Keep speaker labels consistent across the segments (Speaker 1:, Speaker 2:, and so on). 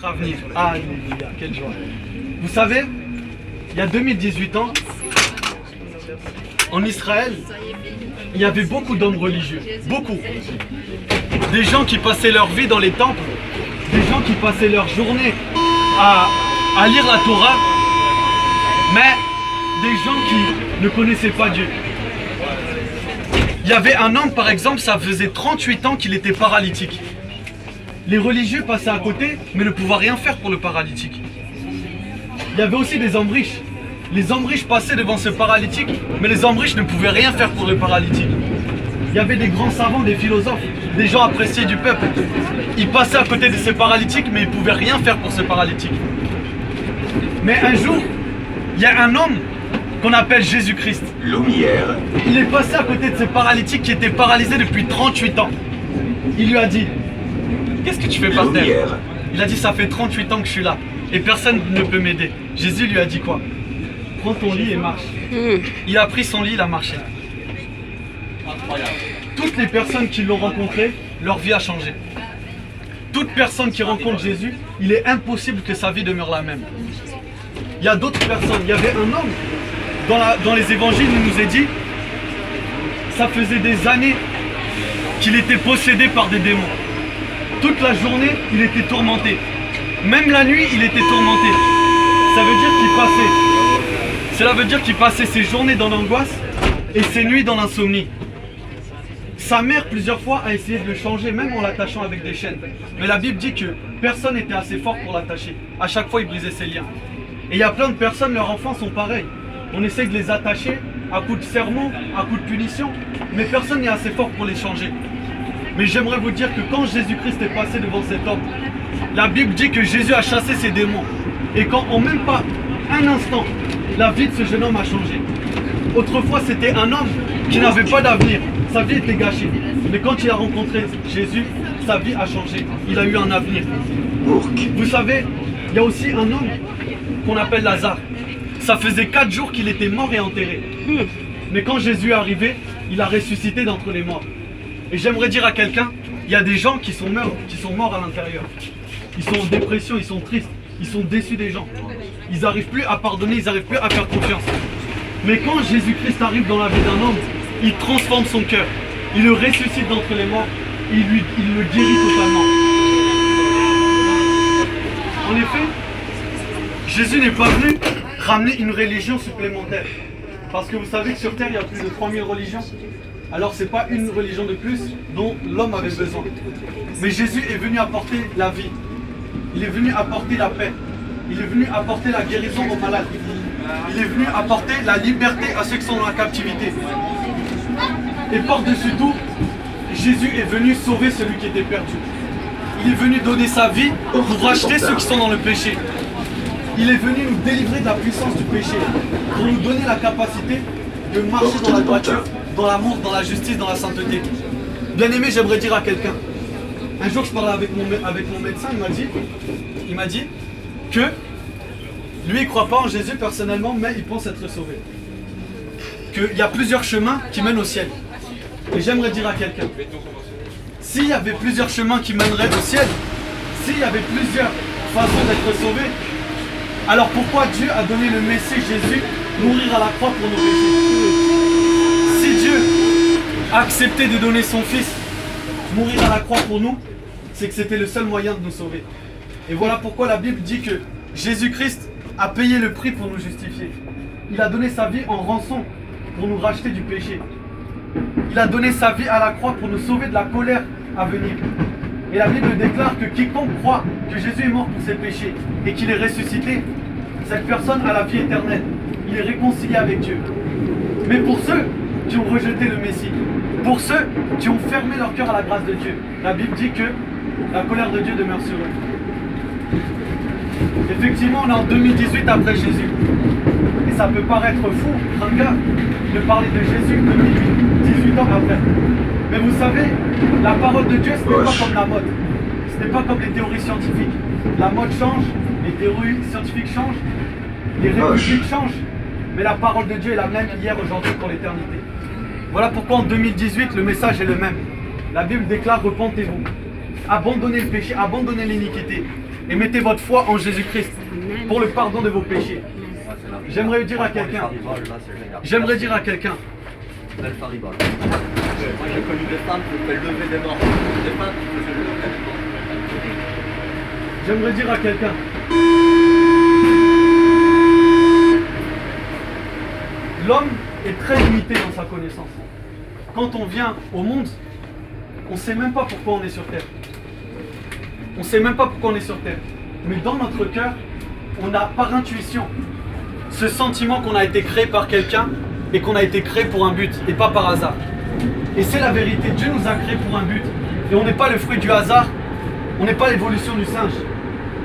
Speaker 1: À venir. Alléluia, quelle joie. Vous savez, il y a 2018 ans, en Israël, il y avait beaucoup d'hommes religieux. Beaucoup. Des gens qui passaient leur vie dans les temples, des gens qui passaient leur journée à lire la Torah, mais des gens qui ne connaissaient pas Dieu. Il y avait un homme, par exemple, ça faisait 38 ans qu'il était paralytique. Les religieux passaient à côté, mais ne pouvaient rien faire pour le paralytique. Il y avait aussi des hommes riches. Les hommes riches passaient devant ce paralytique, mais les hommes riches ne pouvaient rien faire pour le paralytique. Il y avait des grands savants, des philosophes, des gens appréciés du peuple. Ils passaient à côté de ce paralytique, mais ils ne pouvaient rien faire pour ce paralytique. Mais un jour, il y a un homme qu'on appelle Jésus-Christ.
Speaker 2: Lumière.
Speaker 1: Il est passé à côté de ce paralytique qui était paralysé depuis 38 ans. Il lui a dit: qu'est-ce que tu fais par terre?
Speaker 2: Lumière.
Speaker 1: Il a dit: ça fait 38 ans que je suis là et personne ne peut m'aider. Jésus lui a dit quoi? Prends ton lit et marche. Il a pris son lit, il a marché. Incroyable. Toutes les personnes qui l'ont rencontré, leur vie a changé. Toute personne qui rencontre Jésus, il est impossible que sa vie demeure la même. Il y a d'autres personnes. Il y avait un homme dans les évangiles, il nous est dit, ça faisait des années qu'il était possédé par des démons. Toute la journée, il était tourmenté. Même la nuit, il était tourmenté. Ça veut dire qu'il passait. Cela veut dire qu'il passait ses journées dans l'angoisse et ses nuits dans l'insomnie. Sa mère, plusieurs fois, a essayé de le changer, même en l'attachant avec des chaînes. Mais la Bible dit que personne n'était assez fort pour l'attacher. À chaque fois, il brisait ses liens. Et il y a plein de personnes, leurs enfants sont pareils. On essaie de les attacher à coups de sermon, à coups de punition, mais personne n'est assez fort pour les changer. Mais j'aimerais vous dire que quand Jésus-Christ est passé devant cet homme, la Bible dit que Jésus a chassé ses démons. Et quand en même pas un instant, la vie de ce jeune homme a changé. Autrefois, c'était un homme qui n'avait pas d'avenir. Sa vie était gâchée. Mais quand il a rencontré Jésus, sa vie a changé. Il a eu un avenir. Vous savez, il y a aussi un homme qu'on appelle Lazare. Ça faisait 4 jours qu'il était mort et enterré. Mais quand Jésus est arrivé, il a ressuscité d'entre les morts. Et j'aimerais dire à quelqu'un, il y a des gens qui sont morts à l'intérieur. Ils sont en dépression, ils sont tristes, ils sont déçus des gens. Ils n'arrivent plus à pardonner, ils n'arrivent plus à faire confiance. Mais quand Jésus-Christ arrive dans la vie d'un homme, il transforme son cœur. Il le ressuscite d'entre les morts, il le guérit totalement. En effet, Jésus n'est pas venu ramener une religion supplémentaire. Parce que vous savez que sur Terre, il y a plus de 3000 religions. Alors c'est pas une religion de plus dont l'homme avait besoin. Mais Jésus est venu apporter la vie. Il est venu apporter la paix. Il est venu apporter la guérison aux malades. Il est venu apporter la liberté à ceux qui sont dans la captivité. Et par-dessus tout, Jésus est venu sauver celui qui était perdu. Il est venu donner sa vie pour racheter ceux qui sont dans le péché. Il est venu nous délivrer de la puissance du péché, pour nous donner la capacité de marcher dans la droiture, dans l'amour, dans la justice, dans la sainteté. Bien aimé, j'aimerais dire à quelqu'un. Un jour, je parlais avec mon médecin, il m'a dit que lui, il ne croit pas en Jésus personnellement, mais il pense être sauvé. Qu'il y a plusieurs chemins qui mènent au ciel. Et j'aimerais dire à quelqu'un, s'il y avait plusieurs chemins qui mèneraient au ciel, s'il y avait plusieurs façons d'être sauvé, alors pourquoi Dieu a donné le Messie Jésus mourir à la croix pour nos péchés? Si Dieu a accepté de donner son Fils mourir à la croix pour nous, c'est que c'était le seul moyen de nous sauver. Et voilà pourquoi la Bible dit que Jésus-Christ a payé le prix pour nous justifier. Il a donné sa vie en rançon pour nous racheter du péché. Il a donné sa vie à la croix pour nous sauver de la colère à venir. Et la Bible déclare que quiconque croit que Jésus est mort pour ses péchés et qu'il est ressuscité, cette personne a la vie éternelle. Il est réconcilié avec Dieu. Mais pour ceux qui ont rejeté le Messie, pour ceux qui ont fermé leur cœur à la grâce de Dieu, la Bible dit que la colère de Dieu demeure sur eux. Effectivement, on est en 2018 après Jésus. Et ça peut paraître fou, ringard, de parler de Jésus 18 ans après. Mais vous savez, la parole de Dieu, ce n'est pas comme la mode. Ce n'est pas comme les théories scientifiques. La mode change, les théories scientifiques changent, les républiques changent. Mais la parole de Dieu est la même hier, aujourd'hui, pour l'éternité. Voilà pourquoi en 2018, le message est le même. La Bible déclare: repentez-vous. Abandonnez le péché, abandonnez l'iniquité. et mettez votre foi en Jésus-Christ pour le pardon de vos péchés. J'aimerais dire à quelqu'un,
Speaker 2: Belle faribole. Moi j'ai connu des femmes qui faisaient lever des morts. Des femmes qui faisaient lever des morts.
Speaker 1: j'aimerais dire à quelqu'un, l'homme est très limité dans sa connaissance. Quand on vient au monde, on ne sait même pas pourquoi on est sur terre. On ne sait même pas pourquoi on est sur terre. Mais dans notre cœur, on a par intuition ce sentiment qu'on a été créé par quelqu'un et qu'on a été créé pour un but et pas par hasard. Et c'est la vérité, Dieu nous a créés pour un but. Et on n'est pas le fruit du hasard, on n'est pas l'évolution du singe.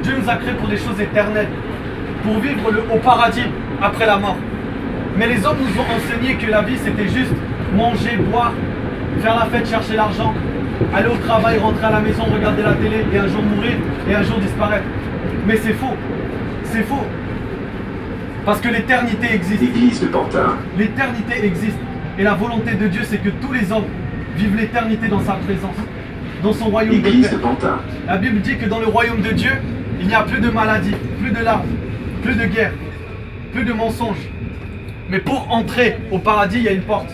Speaker 1: Dieu nous a créés pour des choses éternelles, pour vivre au paradis après la mort. Mais les hommes nous ont enseigné que la vie c'était juste manger, boire, faire la fête, chercher l'argent, aller au travail, rentrer à la maison, regarder la télé et un jour mourir et un jour disparaître. Mais c'est faux, c'est faux. Parce que l'éternité existe.
Speaker 3: Église de Pantin.
Speaker 1: L'éternité existe. Et la volonté de Dieu, c'est que tous les hommes vivent l'éternité dans sa présence, dans son royaume de
Speaker 3: Église
Speaker 1: paix.
Speaker 3: de Pantin.
Speaker 1: La Bible dit que dans le royaume de Dieu, il n'y a plus de maladie, plus de larmes, plus de guerre, plus de mensonges. Mais pour entrer au paradis, il y a une porte.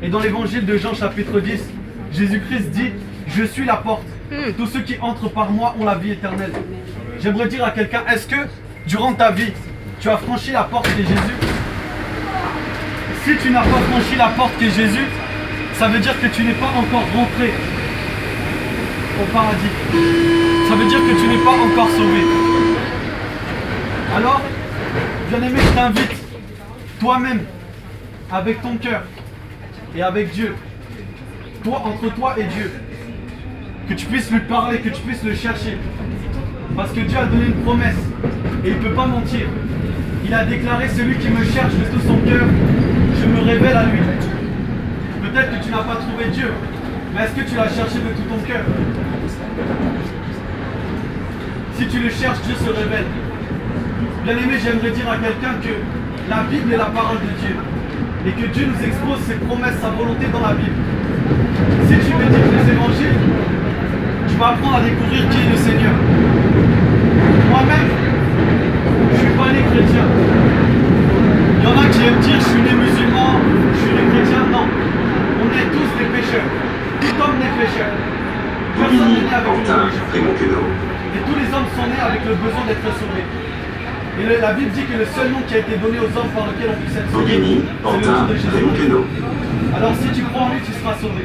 Speaker 1: Et dans l'évangile de Jean chapitre 10, Jésus-Christ dit « Je suis la porte. Tous ceux qui entrent par moi ont la vie éternelle. » J'aimerais dire à quelqu'un, est-ce que durant ta vie, tu as franchi la porte qui est Jésus? Si tu n'as pas franchi la porte qui est Jésus, ça veut dire que tu n'es pas encore rentré au paradis. Ça veut dire que tu n'es pas encore sauvé. Alors, bien-aimé, je t'invite, toi-même, avec ton cœur et avec Dieu, toi, entre toi et Dieu, que tu puisses lui parler, que tu puisses le chercher. Parce que Dieu a donné une promesse et il ne peut pas mentir. Il a déclaré, celui qui me cherche de tout son cœur, je me révèle à lui. Peut-être que tu n'as pas trouvé Dieu, mais est-ce que tu l'as cherché de tout ton cœur? Si tu le cherches, Dieu se révèle. Bien aimé, j'aimerais dire à quelqu'un que la Bible est la parole de Dieu et que Dieu nous expose ses promesses, sa volonté dans la Bible. Si tu médites les évangiles, tu vas apprendre à découvrir qui est le Seigneur. Moi-même, je ne suis pas né chrétien. Il y en a qui aiment dire je suis né musulman, je suis né chrétien. Non, on est tous des pécheurs. Tout homme n'est pécheur. Personne n'est né avec une religion. Et tous les hommes sont nés avec le besoin d'être sauvés. Et la Bible dit que le seul nom qui a été donné aux hommes par lequel on puisse être sauvé, c'est le nom de Jésus. Alors si tu crois en lui, tu seras sauvé.